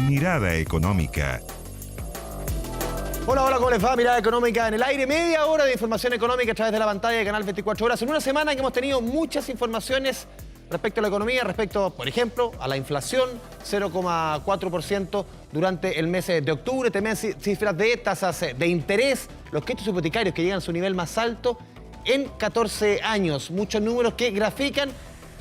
Mirada Económica. Hola, hola, ¿cómo les va? Mirada Económica en el aire. Media hora de información económica a través de la pantalla de Canal 24 Horas. En una semana que hemos tenido muchas informaciones respecto a la economía, respecto, por ejemplo, a la inflación, 0,4% durante el mes de octubre. También cifras de tasas de interés, los créditos hipotecarios que llegan a su nivel más alto en 14 años. Muchos números que grafican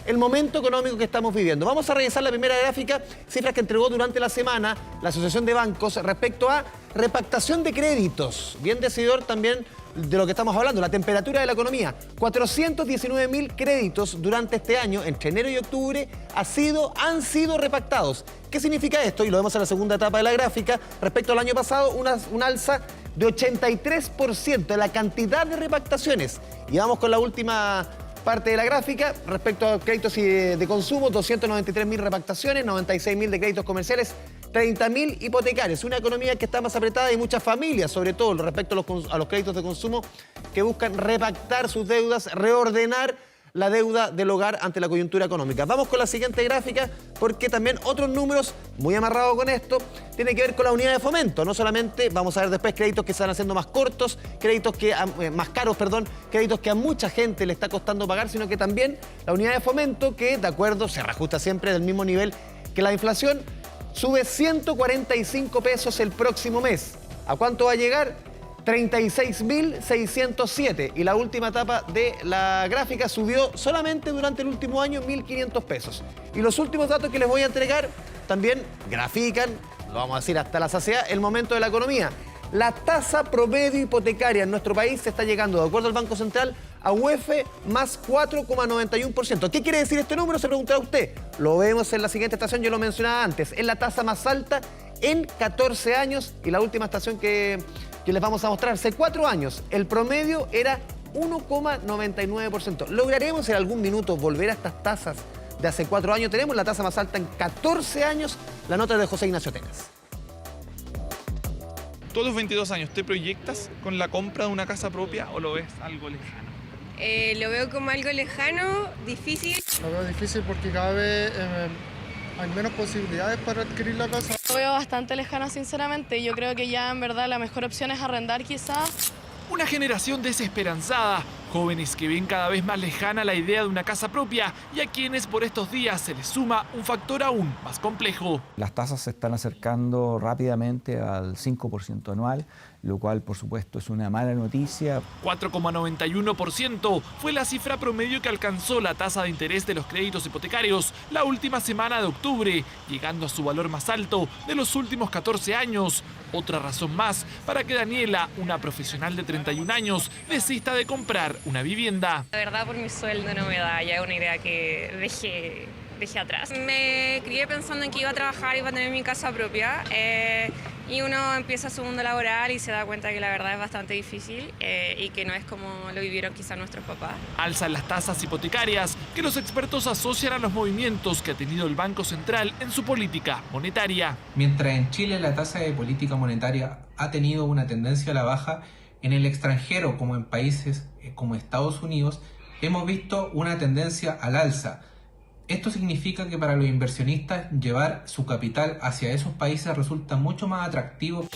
el momento económico que estamos viviendo. Vamos a revisar la primera gráfica, cifras que entregó durante la semana la Asociación de Bancos respecto a repactación de créditos. Bien decidor también de lo que estamos hablando, la temperatura de la economía. 419.000 créditos durante este año, entre enero y octubre, han sido repactados. ¿Qué significa esto? Y lo vemos en la segunda etapa de la gráfica. Respecto al año pasado, un alza de 83% de la cantidad de repactaciones. Y vamos con la última parte de la gráfica, respecto a créditos de consumo, 293.000 repactaciones, 96.000 de créditos comerciales, 30.000 hipotecarios. Una economía que está más apretada y muchas familias, sobre todo respecto a los créditos de consumo, que buscan repactar sus deudas, reordenar la deuda del hogar ante la coyuntura económica. Vamos con la siguiente gráfica, porque también otros números, muy amarrados con esto, tiene que ver con la unidad de fomento. No solamente, vamos a ver después, créditos que se van haciendo más cortos, más caros, créditos que a mucha gente le está costando pagar, sino que también la unidad de fomento que, de acuerdo, se reajusta siempre del mismo nivel que la inflación, sube 145 pesos el próximo mes. ¿A cuánto va a llegar? 36.607, y la última etapa de la gráfica subió solamente durante el último año 1.500 pesos. Y los últimos datos que les voy a entregar también grafican, lo vamos a decir hasta la saciedad, el momento de la economía. La tasa promedio hipotecaria en nuestro país se está llegando, de acuerdo al Banco Central, a UF más 4,91%. ¿Qué quiere decir este número? Se preguntará usted. Lo vemos en la siguiente estación, yo lo mencionaba antes. Es la tasa más alta en 14 años y la última estación que les vamos a mostrar, hace 4 años, el promedio era 1,99%. ¿Lograremos en algún minuto volver a estas tasas de hace 4 años? Tenemos la tasa más alta en 14 años, la nota de José Ignacio Tenas. ¿Tú a los 22 años te proyectas con la compra de una casa propia o lo ves algo lejano? Lo veo como algo lejano, difícil. Lo veo difícil porque cada vez hay menos posibilidades para adquirir la casa. Lo veo bastante lejano, sinceramente. Yo creo que ya en verdad la mejor opción es arrendar quizás. Una generación desesperanzada, jóvenes que ven cada vez más lejana la idea de una casa propia y a quienes por estos días se les suma un factor aún más complejo. Las tasas se están acercando rápidamente al 5% anual, lo cual por supuesto es una mala noticia. 4,91% fue la cifra promedio que alcanzó la tasa de interés de los créditos hipotecarios la última semana de octubre, llegando a su valor más alto de los últimos 14 años. Otra razón más para que Daniela, una profesional de 31 años, desista de comprar una vivienda. La verdad, por mi sueldo no me da ya una idea que dejé atrás. Me crié pensando en que iba a trabajar, iba a tener mi casa propia. Y uno empieza su mundo laboral y se da cuenta que la verdad es bastante difícil y que no es como lo vivieron quizás nuestros papás. Alzan las tasas hipotecarias que los expertos asocian a los movimientos que ha tenido el Banco Central en su política monetaria. Mientras en Chile la tasa de política monetaria ha tenido una tendencia a la baja, en el extranjero, como en países como Estados Unidos, hemos visto una tendencia al alza. Esto significa que para los inversionistas llevar su capital hacia esos países resulta mucho más atractivo.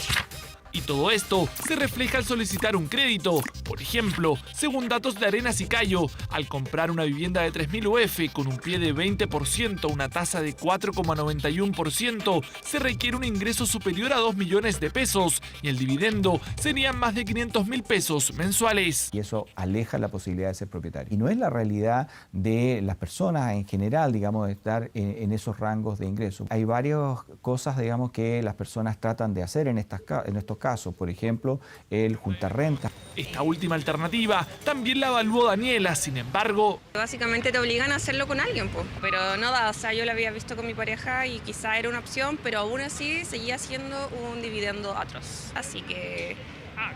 Y todo esto se refleja al solicitar un crédito. Por ejemplo, según datos de Arenas y Cayo, al comprar una vivienda de 3.000 UF con un pie de 20%, una tasa de 4,91%, se requiere un ingreso superior a 2 millones de pesos y el dividendo serían más de 500.000 pesos mensuales. Y eso aleja la posibilidad de ser propietario. Y no es la realidad de las personas en general, digamos, de estar en esos rangos de ingresos. Hay varias cosas, digamos, que las personas tratan de hacer en estos casos, por ejemplo, el juntar renta. Esta última alternativa también la evaluó Daniela, sin embargo... Básicamente te obligan a hacerlo con alguien, pero no da, o sea, yo lo había visto con mi pareja y quizá era una opción, pero aún así seguía siendo un dividendo atroz. Así que,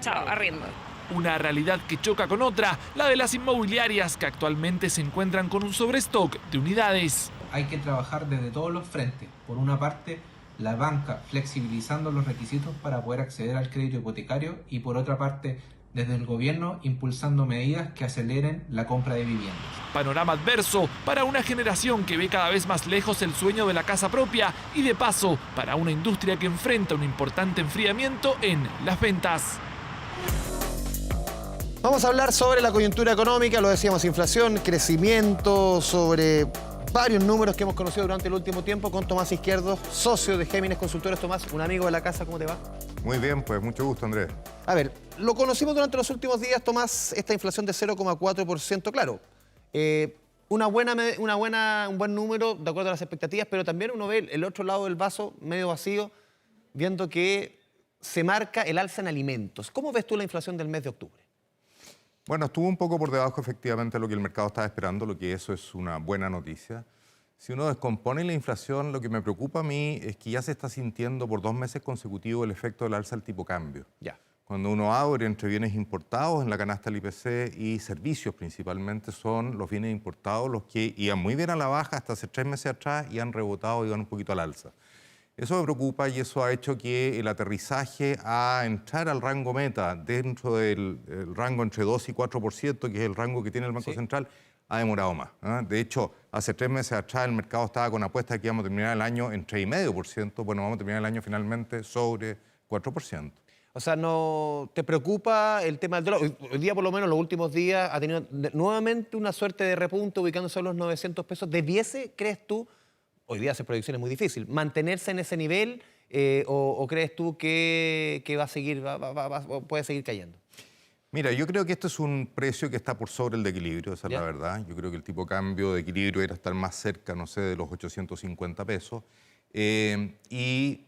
chao, arriendo. Una realidad que choca con otra, la de las inmobiliarias que actualmente se encuentran con un sobrestock de unidades. Hay que trabajar desde todos los frentes. Por una parte, la banca flexibilizando los requisitos para poder acceder al crédito hipotecario y por otra parte desde el gobierno impulsando medidas que aceleren la compra de viviendas. Panorama adverso para una generación que ve cada vez más lejos el sueño de la casa propia y de paso para una industria que enfrenta un importante enfriamiento en las ventas. Vamos a hablar sobre la coyuntura económica, lo decíamos, inflación, crecimiento, sobre varios números que hemos conocido durante el último tiempo con Tomás Izquierdo, socio de Géminis Consultores. Tomás, un amigo de la casa, ¿cómo te va? Muy bien, pues mucho gusto, Andrés. A ver, lo conocimos durante los últimos días, Tomás, esta inflación de 0,4%, claro. Un buen número de acuerdo a las expectativas, pero también uno ve el otro lado del vaso medio vacío, viendo que se marca el alza en alimentos. ¿Cómo ves tú la inflación del mes de octubre? Bueno, estuvo un poco por debajo efectivamente de lo que el mercado estaba esperando, lo que eso es una buena noticia. Si uno descompone la inflación, lo que me preocupa a mí es que ya se está sintiendo por 2 meses consecutivos el efecto del alza del tipo cambio. Ya. Cuando uno abre entre bienes importados en la canasta del IPC y servicios principalmente, son los bienes importados los que iban muy bien a la baja hasta hace 3 meses atrás y han rebotado y van un poquito al alza. Eso me preocupa y eso ha hecho que el aterrizaje a entrar al rango meta dentro del rango entre 2 y 4%, que es el rango que tiene el Banco Central, ha demorado más. De hecho, hace 3 meses atrás el mercado estaba con apuestas de que íbamos a terminar el año en 3,5%. Bueno, vamos a terminar el año finalmente sobre 4%. O sea, ¿no te preocupa el tema del dólar? Hoy día, por lo menos, los últimos días ha tenido nuevamente una suerte de repunte ubicándose en los 900 pesos. ¿Debiese, crees tú, hoy día hacer proyecciones muy difícil, mantenerse en ese nivel o crees tú que va a seguir, puede seguir cayendo? Mira, yo creo que esto es un precio que está por sobre el de equilibrio, esa es ¿Ya? la verdad. Yo creo que el tipo de cambio de equilibrio era estar más cerca, no sé, de los 850 pesos. Y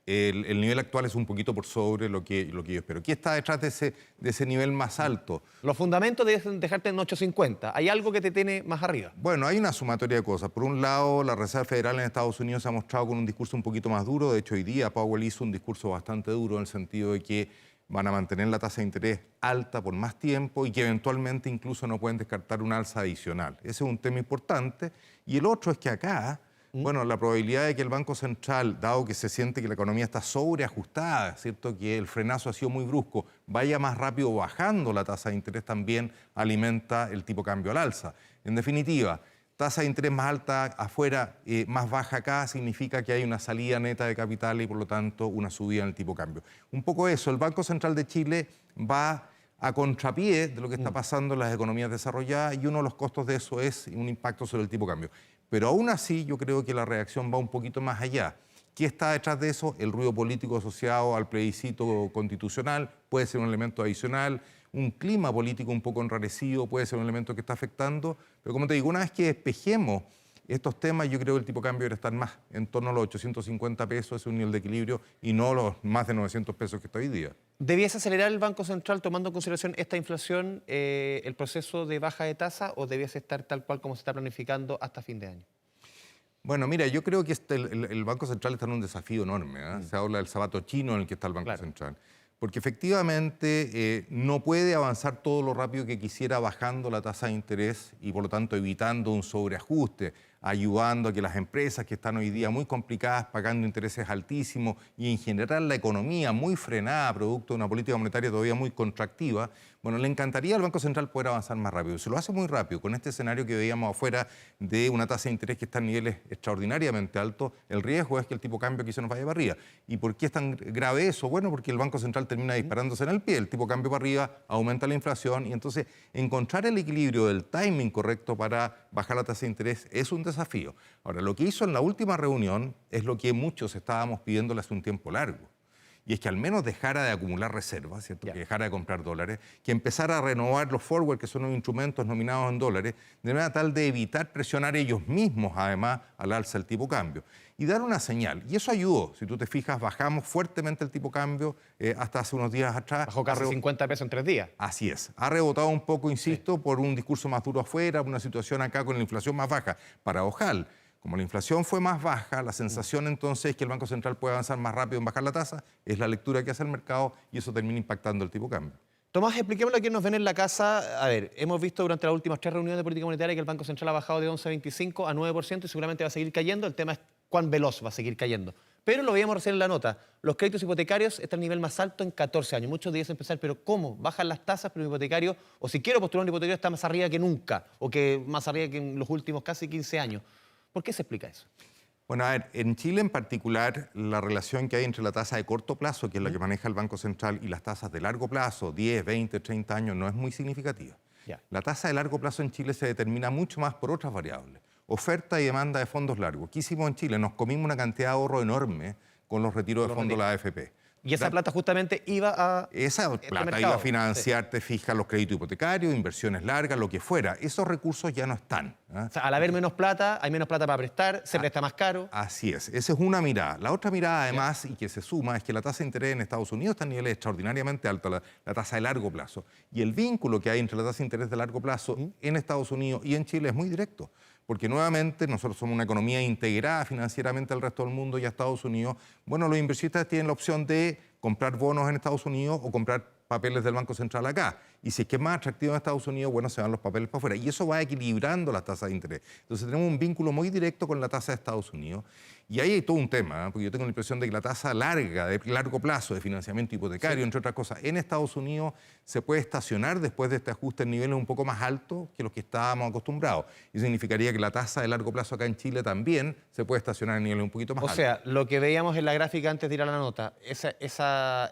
el nivel actual es un poquito por sobre lo que yo espero. ¿Qué está detrás de ese nivel más alto? Los fundamentos deben dejarte en 850. ¿Hay algo que te tiene más arriba? Bueno, hay una sumatoria de cosas. Por un lado, la Reserva Federal en Estados Unidos se ha mostrado con un discurso un poquito más duro. De hecho, hoy día Powell hizo un discurso bastante duro en el sentido de que van a mantener la tasa de interés alta por más tiempo y que eventualmente incluso no pueden descartar un alza adicional. Ese es un tema importante. Y el otro es que acá, bueno, la probabilidad de que el Banco Central, dado que se siente que la economía está sobreajustada, ¿cierto?, que el frenazo ha sido muy brusco, vaya más rápido bajando la tasa de interés también alimenta el tipo de cambio al alza. En definitiva, tasa de interés más alta afuera, más baja acá, significa que hay una salida neta de capital y por lo tanto una subida en el tipo de cambio. Un poco eso, el Banco Central de Chile va a contrapié de lo que está pasando en las economías desarrolladas y uno de los costos de eso es un impacto sobre el tipo de cambio. Pero aún así yo creo que la reacción va un poquito más allá. ¿Qué está detrás de eso? El ruido político asociado al plebiscito constitucional puede ser un elemento adicional, un clima político un poco enrarecido puede ser un elemento que está afectando, pero como te digo, una vez que despejemos estos temas, yo creo que el tipo de cambio debe estar más en torno a los 850 pesos, es un nivel de equilibrio, y no los más de 900 pesos que está hoy día. ¿Debiese acelerar el Banco Central tomando en consideración esta inflación el proceso de baja de tasa o debiese estar tal cual como se está planificando hasta fin de año? Bueno, mira, yo creo que el Banco Central está en un desafío enorme. Se habla del zapato chino en el que está el Banco Central. Porque efectivamente no puede avanzar todo lo rápido que quisiera bajando la tasa de interés y por lo tanto evitando un sobreajuste, ayudando a que las empresas que están hoy día muy complicadas, pagando intereses altísimos y en general la economía muy frenada, producto de una política monetaria todavía muy contractiva, bueno, le encantaría al Banco Central poder avanzar más rápido. Se lo hace muy rápido. Con este escenario que veíamos afuera de una tasa de interés que está en niveles extraordinariamente altos, el riesgo es que el tipo de cambio aquí se nos vaya para arriba. ¿Y por qué es tan grave eso? Bueno, porque el Banco Central termina disparándose en el pie, el tipo de cambio para arriba, aumenta la inflación y entonces encontrar el equilibrio del timing correcto para bajar la tasa de interés es un desafío. Ahora, lo que hizo en la última reunión es lo que muchos estábamos pidiéndole hace un tiempo largo. Y es que al menos dejara de acumular reservas, ¿cierto? Que dejara de comprar dólares, que empezara a renovar los forward, que son los instrumentos nominados en dólares, de manera tal de evitar presionar ellos mismos, además, al alza del tipo de cambio. Y dar una señal. Y eso ayudó. Si tú te fijas, bajamos fuertemente el tipo de cambio hasta hace unos días atrás. Bajó casi 50 pesos en 3 días. Así es. Ha rebotado un poco, insisto, por un discurso más duro afuera, una situación acá con la inflación más baja. Paradojal. Como la inflación fue más baja, la sensación entonces es que el Banco Central puede avanzar más rápido en bajar la tasa, es la lectura que hace el mercado y eso termina impactando el tipo de cambio. Tomás, expliquémosle a quienes nos ven en la casa. A ver, hemos visto durante las últimas 3 reuniones de política monetaria que el Banco Central ha bajado de 11,25 a 9% y seguramente va a seguir cayendo. El tema es cuán veloz va a seguir cayendo. Pero lo veíamos recién en la nota. Los créditos hipotecarios están al nivel más alto en 14 años. Muchos dicen pensar, pero ¿cómo? Bajan las tasas, pero el hipotecario, o si quiero postular un hipotecario, está más arriba que nunca, o que más arriba que en los últimos casi 15 años. ¿Por qué se explica eso? Bueno, a ver, en Chile en particular, la relación que hay entre la tasa de corto plazo, que es la que maneja el Banco Central, y las tasas de largo plazo, 10, 20, 30 años, no es muy significativa. Ya. La tasa de largo plazo en Chile se determina mucho más por otras variables. Oferta y demanda de fondos largos. ¿Qué hicimos en Chile? Nos comimos una cantidad de ahorro enorme con los retiros de fondos de la AFP. Y esa plata justamente iba a... Esa plata iba a financiar, te fijas, los créditos hipotecarios, inversiones largas, lo que fuera. Esos recursos ya no están. O sea, al haber menos plata, hay menos plata para prestar, se presta más caro. Así es. Esa es una mirada. La otra mirada, además, y que se suma, es que la tasa de interés en Estados Unidos está a niveles extraordinariamente altos, la tasa de largo plazo. Y el vínculo que hay entre la tasa de interés de largo plazo en Estados Unidos y en Chile es muy directo. Porque nuevamente nosotros somos una economía integrada financieramente al resto del mundo y a Estados Unidos. Bueno, los inversionistas tienen la opción de comprar bonos en Estados Unidos o comprar papeles del Banco Central acá. Y si es que es más atractivo en Estados Unidos, bueno, se van los papeles para afuera. Y eso va equilibrando las tasas de interés. Entonces tenemos un vínculo muy directo con la tasa de Estados Unidos. Y ahí hay todo un tema, porque yo tengo la impresión de que la tasa larga, de largo plazo, de financiamiento hipotecario, entre otras cosas, en Estados Unidos se puede estacionar después de este ajuste en niveles un poco más altos que los que estábamos acostumbrados. Y significaría que la tasa de largo plazo acá en Chile también se puede estacionar en niveles un poquito más altos. O sea, lo que veíamos en la gráfica antes de ir a la nota, ese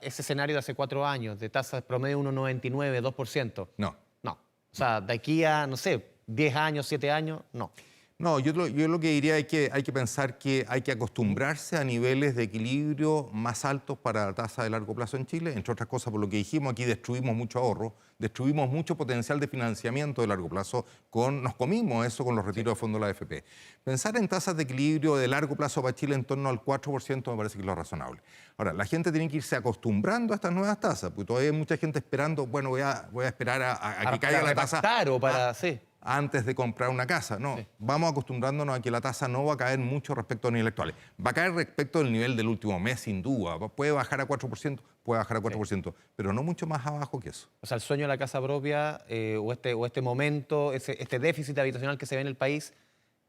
escenario de hace 4 años, de tasas promedio 1,99, 2%. No. No. O sea, de aquí a, no sé, 10 años, 7 años, no. No, yo lo que diría es que hay que pensar que hay que acostumbrarse a niveles de equilibrio más altos para la tasa de largo plazo en Chile. Entre otras cosas, por lo que dijimos, aquí destruimos mucho ahorro, destruimos mucho potencial de financiamiento de largo plazo, nos comimos eso con los retiros de fondos de la AFP. Pensar en tasas de equilibrio de largo plazo para Chile en torno al 4% me parece que es lo razonable. Ahora, la gente tiene que irse acostumbrando a estas nuevas tasas, porque todavía hay mucha gente esperando, bueno, voy a esperar a que caiga la tasa. O para, sí. Antes de comprar una casa. No, vamos acostumbrándonos a que la tasa no va a caer mucho respecto a niveles actuales. Va a caer respecto del nivel del último mes, sin duda. Puede bajar a 4%, puede bajar a 4%, pero no mucho más abajo que eso. O sea, el sueño de la casa propia o este momento, este déficit habitacional que se ve en el país,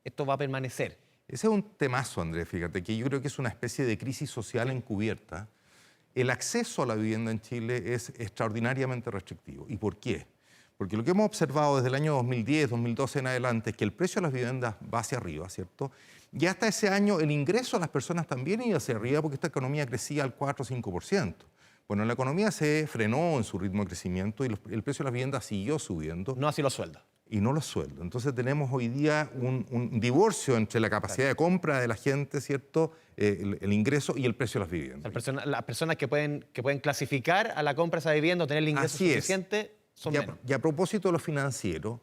esto va a permanecer. Ese es un temazo, Andrés, fíjate, que yo creo que es una especie de crisis social encubierta. El acceso a la vivienda en Chile es extraordinariamente restrictivo. ¿Y por qué? Porque lo que hemos observado desde el año 2010, 2012 en adelante es que el precio de las viviendas va hacia arriba, ¿cierto? Y hasta ese año el ingreso a las personas también iba hacia arriba porque esta economía crecía al 4 o 5%. Bueno, la economía se frenó en su ritmo de crecimiento y el precio de las viviendas siguió subiendo. No así los sueldos. Y no los sueldos. Entonces tenemos hoy día un divorcio entre la capacidad de compra de la gente, ¿cierto? El ingreso y el precio de las viviendas. Las personas que pueden clasificar a la compra de esa vivienda o tener el ingreso suficiente... Y a propósito de lo financiero,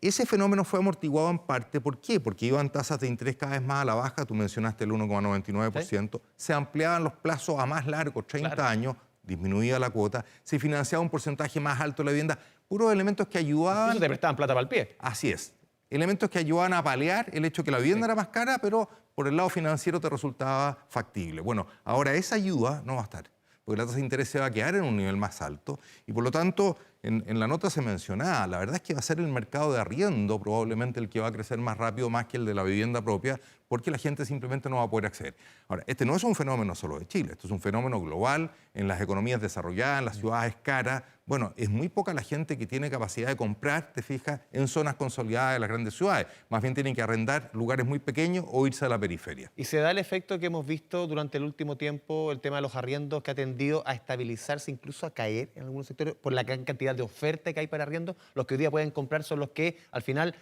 ese fenómeno fue amortiguado en parte, ¿por qué? Porque iban tasas de interés cada vez más a la baja, tú mencionaste el 1,99%, se ampliaban los plazos a más largos, 30 años, disminuía la cuota, se financiaba un porcentaje más alto de la vivienda, puros elementos que ayudaban... Incluso te prestaban plata para el pie. Así es, elementos que ayudaban a paliar el hecho que la vivienda era más cara, pero por el lado financiero te resultaba factible. Bueno, ahora esa ayuda no va a estar, porque la tasa de interés se va a quedar en un nivel más alto y por lo tanto... En la nota se mencionaba, la verdad es que va a ser el mercado de arriendo probablemente el que va a crecer más rápido más que el de la vivienda propia, porque la gente simplemente no va a poder acceder. Ahora, este no es un fenómeno solo de Chile, esto es un fenómeno global en las economías desarrolladas, en las ciudades caras. Bueno, es muy poca la gente que tiene capacidad de comprar, te fijas, en zonas consolidadas de las grandes ciudades. Más bien tienen que arrendar lugares muy pequeños o irse a la periferia. Y se da el efecto que hemos visto durante el último tiempo, el tema de los arriendos, que ha tendido a estabilizarse, incluso a caer en algunos sectores por la gran cantidad de oferta que hay para arriendo. Los que hoy día pueden comprar son los que al final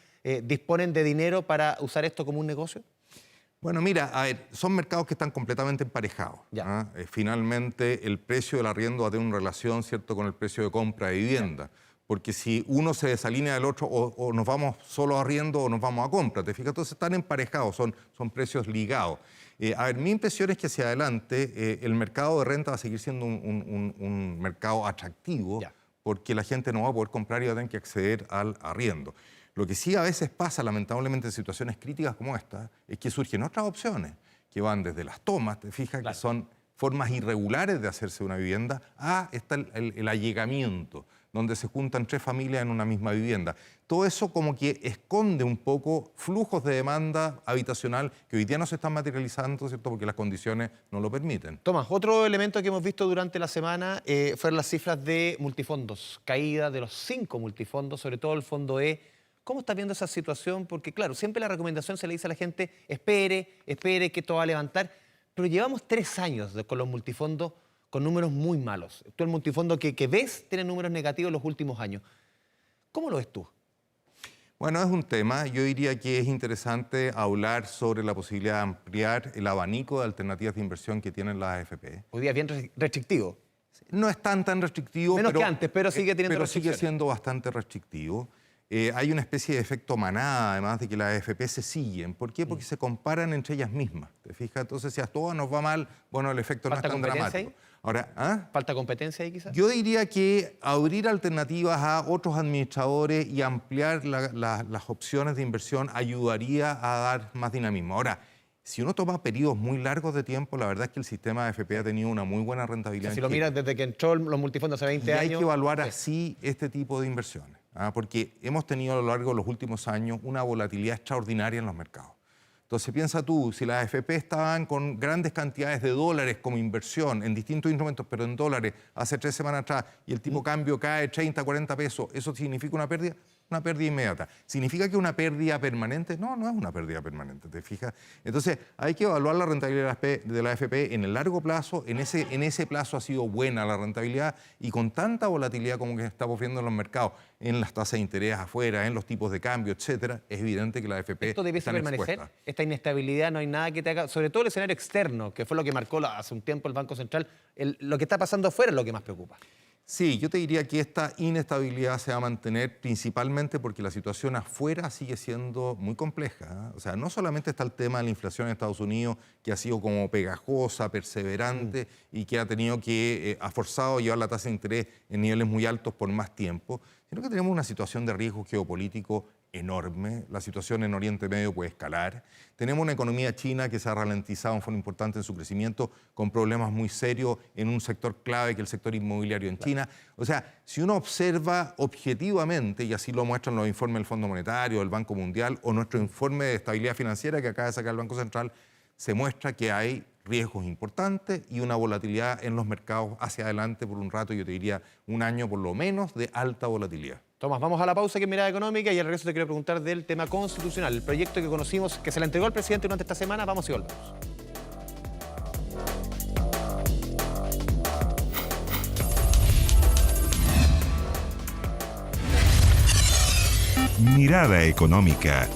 disponen de dinero para usar esto como un negocio. Bueno, mira, a ver, son mercados que están completamente emparejados. Finalmente, el precio del arriendo va a tener una relación, ¿cierto?, con el precio de compra de vivienda. Porque si uno se desalinea del otro, o nos vamos solo a arriendo o nos vamos a compra, ¿te fijas? Entonces están emparejados, son precios ligados. A ver, mi impresión es que hacia adelante el mercado de renta va a seguir siendo un mercado atractivo, porque la gente no va a poder comprar y va a tener que acceder al arriendo. Lo que sí a veces pasa, lamentablemente, en situaciones críticas como esta, es que surgen otras opciones, que van desde las tomas, te fijas, que son formas irregulares de hacerse una vivienda, a está el allegamiento, donde se juntan 3 familias en una misma vivienda. todo eso como que esconde un poco flujos de demanda habitacional que hoy día no se están materializando, ¿cierto? Porque las condiciones no lo permiten. Tomás, otro elemento que hemos visto durante la semana fueron las cifras de multifondos, caída de los 5 multifondos, sobre todo el fondo E. ¿Cómo estás viendo esa situación? Porque claro, siempre la recomendación se le dice a la gente, espere que esto va a levantar, pero llevamos 3 años con los multifondos con números muy malos. Tú el multifondo que ves tiene números negativos en los últimos años. ¿Cómo lo ves tú? Bueno, es un tema. Yo diría que es interesante hablar sobre la posibilidad de ampliar el abanico de alternativas de inversión que tienen las AFP. Hoy día es bien restrictivo. No es tan restrictivo. Menos que antes, pero sigue teniendo Pero sigue restricciones. siendo bastante restrictivo. Hay una especie de efecto manada, además de que las AFP se siguen. ¿Por qué? Porque se comparan entre ellas mismas. ¿Te fijas? Entonces, si a todas nos va mal, bueno, el efecto no es ¿Falta tan competencia dramático. ahí? Ahora, ¿ah? ¿Falta competencia ahí quizás? Yo diría que abrir alternativas a otros administradores y ampliar las opciones de inversión ayudaría a dar más dinamismo. Ahora, si uno toma periodos muy largos de tiempo, la verdad es que el sistema de AFP ha tenido una muy buena rentabilidad. Si lo miras desde que entró los multifondos hace 20 y años... hay que evaluar así este tipo de inversiones, porque hemos tenido a lo largo de los últimos años una volatilidad extraordinaria en los mercados. Entonces piensa tú, si las AFP estaban con grandes cantidades de dólares como inversión en distintos instrumentos, pero en dólares hace 3 semanas atrás, y el tipo de cambio cae 30, 40 pesos, ¿eso significa una pérdida? Una pérdida inmediata. ¿Significa que una pérdida permanente? No, no es una pérdida permanente, ¿te fijas? Entonces hay que evaluar la rentabilidad de la AFP en el largo plazo. En ese plazo ha sido buena la rentabilidad, y con tanta volatilidad como que estamos viendo en los mercados, en las tasas de interés afuera, en los tipos de cambio, etcétera, es evidente que la AFP ¿Esto debiese están permanecer? expuestas. Esta inestabilidad, no hay nada que te haga... Sobre todo el escenario externo, que fue lo que marcó hace un tiempo el Banco Central. Lo que está pasando afuera es lo que más preocupa. Sí, yo te diría que esta inestabilidad se va a mantener principalmente porque la situación afuera sigue siendo muy compleja. O sea, no solamente está el tema de la inflación en Estados Unidos, que ha sido como pegajosa, perseverante, y que ha tenido que, ha forzado a llevar la tasa de interés en niveles muy altos por más tiempo, sino que tenemos una situación de riesgo geopolítico enorme. La situación en Oriente Medio puede escalar. Tenemos una economía china que se ha ralentizado en forma importante en su crecimiento, con problemas muy serios en un sector clave, que es el sector inmobiliario en China. O sea, si uno observa objetivamente, y así lo muestran los informes del Fondo Monetario, del Banco Mundial, o nuestro informe de estabilidad financiera que acaba de sacar el Banco Central, se muestra que hay riesgos importantes y una volatilidad en los mercados hacia adelante por un rato, yo te diría 1 año por lo menos, de alta volatilidad. Tomás, vamos a la pausa, que es Mirada Económica, y al regreso te quiero preguntar del tema constitucional, el proyecto que conocimos, que se le entregó al presidente durante esta semana. Vamos y volvemos. Mirada Económica.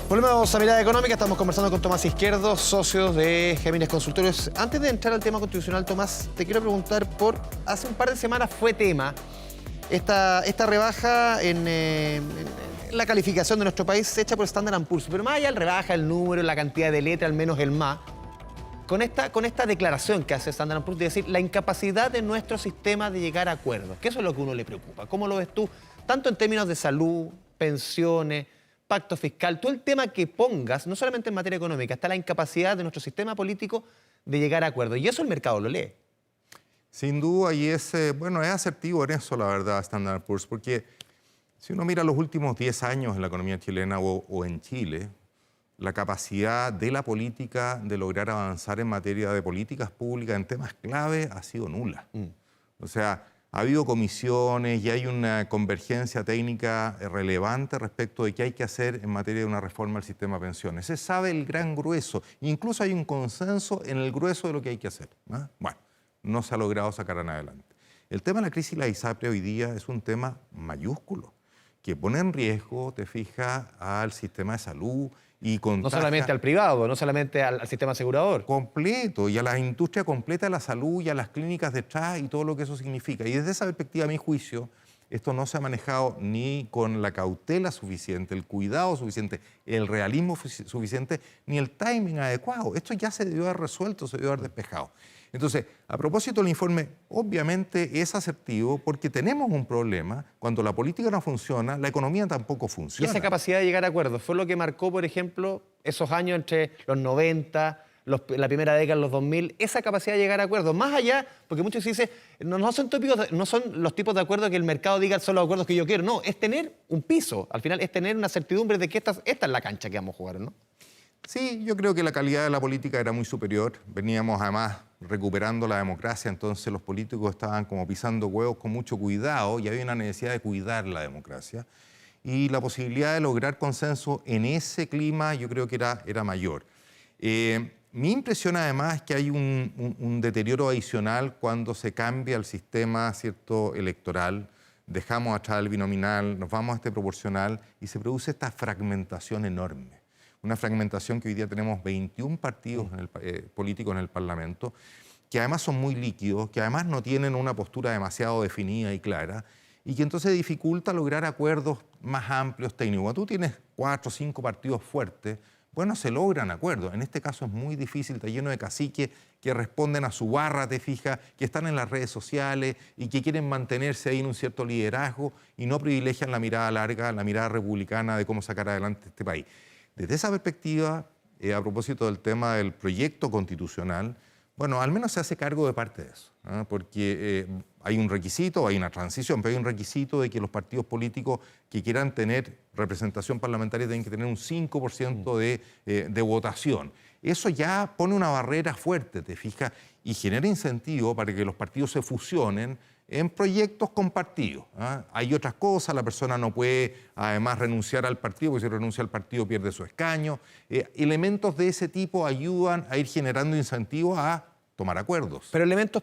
Volvemos a Mirada Económica, estamos conversando con Tomás Izquierdo, socio de Géminis Consultorios. Antes de entrar al tema constitucional, Tomás, te quiero preguntar por... Hace un par de semanas fue tema esta rebaja en la calificación de nuestro país hecha por Standard & Poor's, pero más allá del rebaja, el número, la cantidad de letras, al menos el más, con esta declaración que hace Standard & Poor's de decir la incapacidad de nuestro sistema de llegar a acuerdos, que eso es lo que a uno le preocupa. ¿Cómo lo ves tú? Tanto en términos de salud, pensiones, pacto fiscal, todo el tema que pongas, no solamente en materia económica, está la incapacidad de nuestro sistema político de llegar a acuerdos. Y eso el mercado lo lee. Sin duda, y es asertivo en eso, la verdad, Standard & Poor's, porque si uno mira los últimos 10 años en la economía chilena o en Chile, la capacidad de la política de lograr avanzar en materia de políticas públicas en temas clave ha sido nula. O sea, ha habido comisiones y hay una convergencia técnica relevante respecto de qué hay que hacer en materia de una reforma al sistema de pensiones. Se sabe el gran grueso, incluso hay un consenso en el grueso de lo que hay que hacer, ¿no? Bueno, no se ha logrado sacar adelante. El tema de la crisis y la ISAPRE hoy día es un tema mayúsculo, que pone en riesgo, te fijas, al sistema de salud y contagia... No solamente al privado, no solamente al sistema asegurador. Completo, y a la industria completa de la salud y a las clínicas detrás y todo lo que eso significa. Y desde esa perspectiva, a mi juicio, esto no se ha manejado ni con la cautela suficiente, el cuidado suficiente, el realismo suficiente, ni el timing adecuado. Esto ya se debió haber resuelto, se debió haber despejado. Entonces, a propósito del informe, obviamente es asertivo porque tenemos un problema. Cuando la política no funciona, la economía tampoco Y funciona. esa capacidad de llegar a acuerdos fue lo que marcó, por ejemplo, esos años entre los 90 la primera década de los 2000, esa capacidad de llegar a acuerdos. Más allá, porque muchos dicen, no son los tipos de acuerdos que el mercado diga son los acuerdos que yo quiero. No, es tener un piso. Al final es tener una certidumbre de que esta es la cancha que vamos a jugar, ¿no? Sí, yo creo que la calidad de la política era muy superior. Veníamos además recuperando la democracia, entonces los políticos estaban como pisando huevos con mucho cuidado y había una necesidad de cuidar la democracia. Y la posibilidad de lograr consenso en ese clima yo creo que era mayor. Mi impresión además es que hay un deterioro adicional cuando se cambia el sistema, ¿cierto?, electoral, dejamos atrás el binominal, nos vamos a este proporcional y se produce esta fragmentación enorme. Una fragmentación que hoy día tenemos 21 partidos políticos en el Parlamento, que además son muy líquidos, que además no tienen una postura demasiado definida y clara, y que entonces dificulta lograr acuerdos más amplios técnicos. Cuando tú tienes 4 o 5 partidos fuertes, bueno, se logran acuerdos. En este caso es muy difícil, está lleno de caciques que responden a su barra, te fijas, que están en las redes sociales y que quieren mantenerse ahí en un cierto liderazgo y no privilegian la mirada larga, la mirada republicana de cómo sacar adelante este país. Desde esa perspectiva, a propósito del tema del proyecto constitucional, bueno, al menos se hace cargo de parte de eso, ¿no? Porque hay un requisito, hay una transición, pero hay un requisito de que los partidos políticos que quieran tener representación parlamentaria tienen que tener un 5% de votación. Eso ya pone una barrera fuerte, te fijas, y genera incentivo para que los partidos se fusionen en proyectos compartidos. Hay otras cosas, la persona no puede además renunciar al partido, porque si renuncia al partido pierde su escaño. Elementos de ese tipo ayudan a ir generando incentivos a tomar acuerdos. Pero elementos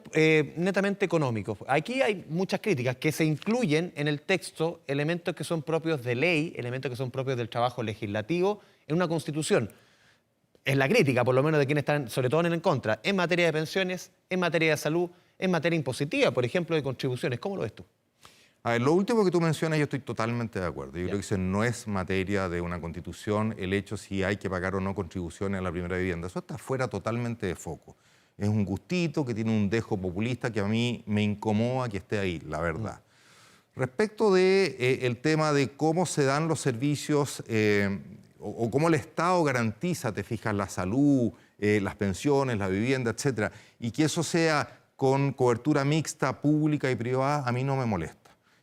netamente económicos. Aquí hay muchas críticas que se incluyen en el texto, elementos que son propios de ley, elementos que son propios del trabajo legislativo en una constitución. Es la crítica, por lo menos de quienes están, sobre todo en contra, en materia de pensiones, en materia de salud, en materia impositiva, por ejemplo, de contribuciones. ¿Cómo lo ves tú? A ver, lo último que tú mencionas, yo estoy totalmente de acuerdo. Yo creo que eso no es materia de una constitución, el hecho si hay que pagar o no contribuciones a la primera vivienda. Eso está fuera totalmente de foco. Es un gustito que tiene un dejo populista que a mí me incomoda que esté ahí, la verdad. Respecto del tema de cómo se dan los servicios o cómo el Estado garantiza, te fijas, la salud, las pensiones, la vivienda, etcétera, y que eso sea con cobertura mixta, pública y privada, a mí no me molesta.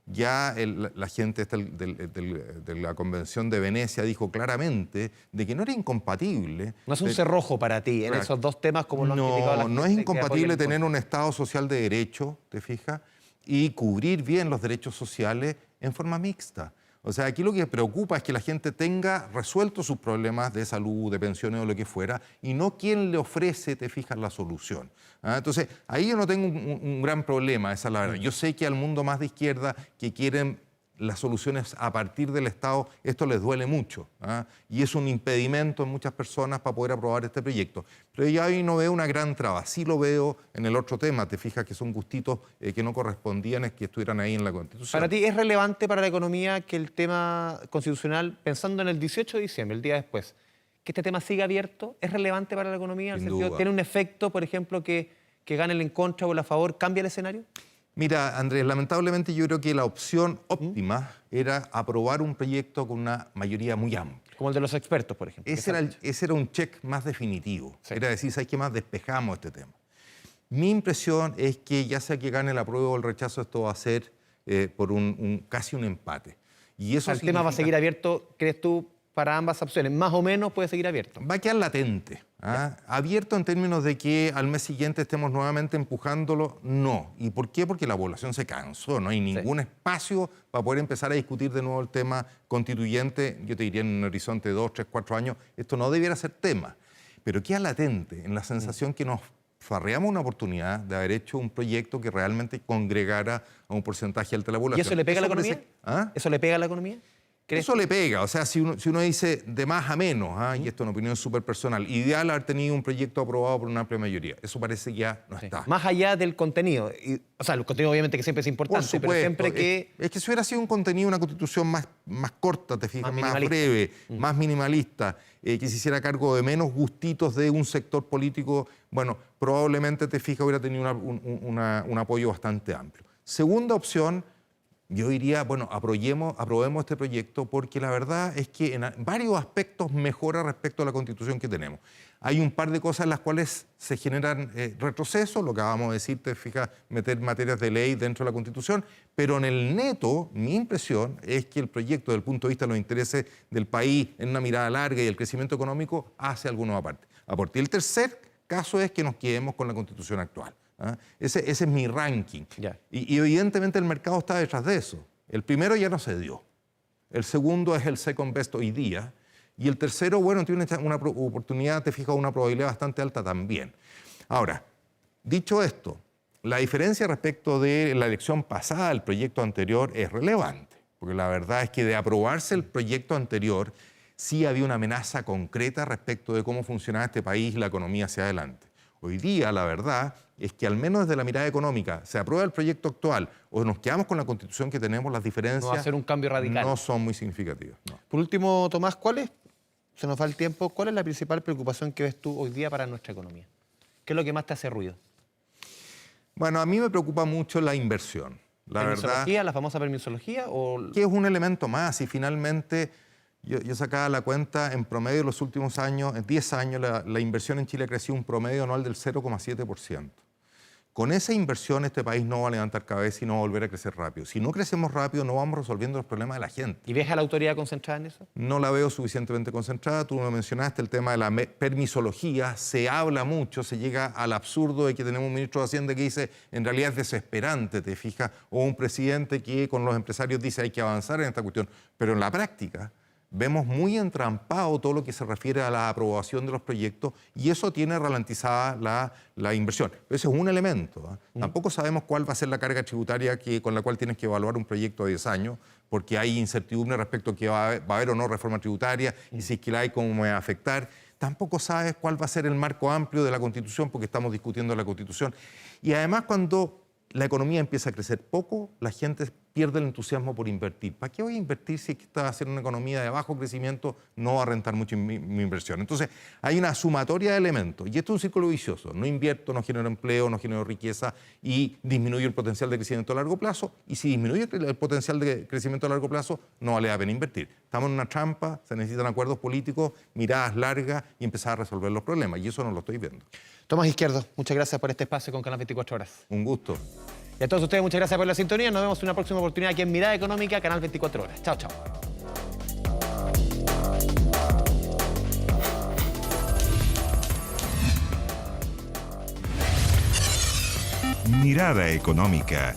Ya la gente de la Convención de Venecia dijo claramente de que no era incompatible. No es un cerrojo para ti en esos dos temas como lo han criticado la gente. No es incompatible tener un Estado social de derecho, te fijas, y cubrir bien los derechos sociales en forma mixta. O sea, aquí lo que preocupa es que la gente tenga resueltos sus problemas de salud, de pensiones o lo que fuera, y no quien le ofrece, te fijas, la solución. Entonces, ahí yo no tengo un gran problema, esa es la verdad. Yo sé que al mundo más de izquierda que quieren las soluciones a partir del Estado, esto les duele mucho, y es un impedimento en muchas personas para poder aprobar este proyecto. Pero yo ahí no veo una gran traba, sí lo veo en el otro tema, te fijas que son gustitos que no correspondían, que estuvieran ahí en la Constitución. ¿Para ti es relevante para la economía que el tema constitucional, pensando en el 18 de diciembre, el día después, que este tema siga abierto? ¿Es relevante para la economía? En el sentido, ¿tiene un efecto, por ejemplo, que gane el en contra o el a favor? ¿Cambia el escenario? Mira, Andrés, lamentablemente yo creo que la opción óptima era aprobar un proyecto con una mayoría muy amplia. Como el de los expertos, por ejemplo. Ese era un check más definitivo. Sí. Era decir, ¿sabes qué más? Despejamos este tema. Mi impresión es que ya sea que gane el apruebo o el rechazo, esto va a ser por casi un empate. Y eso el tema va a seguir abierto, ¿crees tú, para ambas opciones? Más o menos puede seguir abierto. Va a quedar latente. Abierto en términos de que al mes siguiente estemos nuevamente empujándolo, no. ¿Y por qué? Porque la población se cansó, no hay ningún espacio para poder empezar a discutir de nuevo el tema constituyente. Yo te diría en un horizonte de 2, 3, 4 años, esto no debiera ser tema. Pero queda latente en la sensación que nos farreamos una oportunidad de haber hecho un proyecto que realmente congregara a un porcentaje alto de la población. ¿Y eso le pega a la economía? ¿Eso le pega a la economía? Eso le pega, o sea, si uno dice de más a menos, y esto es una opinión súper personal, ideal haber tenido un proyecto aprobado por una amplia mayoría. Eso parece que ya no está. Más allá del contenido, o sea, el contenido obviamente que siempre es importante, por supuesto, pero siempre que... Es que si hubiera sido un contenido, una constitución más corta, te fijas, más breve, más minimalista, que se hiciera cargo de menos gustitos de un sector político, bueno, probablemente, te fijas, hubiera tenido un apoyo bastante amplio. Segunda opción, yo diría, bueno, aprobemos este proyecto porque la verdad es que en varios aspectos mejora respecto a la Constitución que tenemos. Hay un par de cosas en las cuales se generan retrocesos, lo que acabamos de decir, te fijas, meter materias de ley dentro de la Constitución, pero en el neto, mi impresión es que el proyecto, desde el punto de vista de los intereses del país, en una mirada larga y el crecimiento económico, hace algunos aportes. Y el tercer caso es que nos quedemos con la Constitución actual. ¿Ah? Ese es mi ranking. Ya. Y evidentemente el mercado está detrás de eso. El primero ya no se dio. El segundo es el second best hoy día. Y el tercero, bueno, tiene una oportunidad, te fijas, una probabilidad bastante alta también. Ahora, dicho esto, la diferencia respecto de la elección pasada al proyecto anterior es relevante. Porque la verdad es que de aprobarse el proyecto anterior, sí había una amenaza concreta respecto de cómo funcionaba este país y la economía hacia adelante. Hoy día, la verdad es que al menos desde la mirada económica, se aprueba el proyecto actual o nos quedamos con la Constitución que tenemos, las diferencias No va a ser un cambio radical. no son muy significativas. No. Por último, Tomás, se nos va el tiempo, ¿cuál es la principal preocupación que ves tú hoy día para nuestra economía? ¿Qué es lo que más te hace ruido? Bueno, a mí me preocupa mucho la inversión. La verdad, ¿La famosa permisología? que es un elemento más y finalmente yo sacaba la cuenta, en promedio en los últimos años, en 10 años, la inversión en Chile ha crecido un promedio anual del 0,7%. Con esa inversión este país no va a levantar cabeza y no va a volver a crecer rápido. Si no crecemos rápido, no vamos resolviendo los problemas de la gente. ¿Y ves a la autoridad concentrada en eso? No la veo suficientemente concentrada. Tú me mencionaste el tema de la permisología. Se habla mucho, se llega al absurdo de que tenemos un ministro de Hacienda que dice, en realidad es desesperante, te fijas, o un presidente que con los empresarios dice hay que avanzar en esta cuestión. Pero en la práctica vemos muy entrampado todo lo que se refiere a la aprobación de los proyectos y eso tiene ralentizada la inversión. Ese es un elemento. Tampoco sabemos cuál va a ser la carga tributaria con la cual tienes que evaluar un proyecto de 10 años, porque hay incertidumbre respecto a que va a haber o no reforma tributaria y si es que la hay, cómo va a afectar. Tampoco sabes cuál va a ser el marco amplio de la Constitución, porque estamos discutiendo la Constitución. Y además, cuando la economía empieza a crecer poco, la gente pierde el entusiasmo por invertir. ¿Para qué voy a invertir si es que está haciendo una economía de bajo crecimiento? No va a rentar mucho mi inversión. Entonces, hay una sumatoria de elementos. Y esto es un círculo vicioso. No invierto, no genero empleo, no genero riqueza y disminuyo el potencial de crecimiento a largo plazo. Y si disminuye el potencial de crecimiento a largo plazo, no vale la pena invertir. Estamos en una trampa, se necesitan acuerdos políticos, miradas largas y empezar a resolver los problemas. Y eso no lo estoy viendo. Tomás Izquierdo, muchas gracias por este espacio con Canal 24 Horas. Un gusto. Y a todos ustedes, muchas gracias por la sintonía. Nos vemos en una próxima oportunidad aquí en Mirada Económica, Canal 24 Horas. Chao, chao. Mirada Económica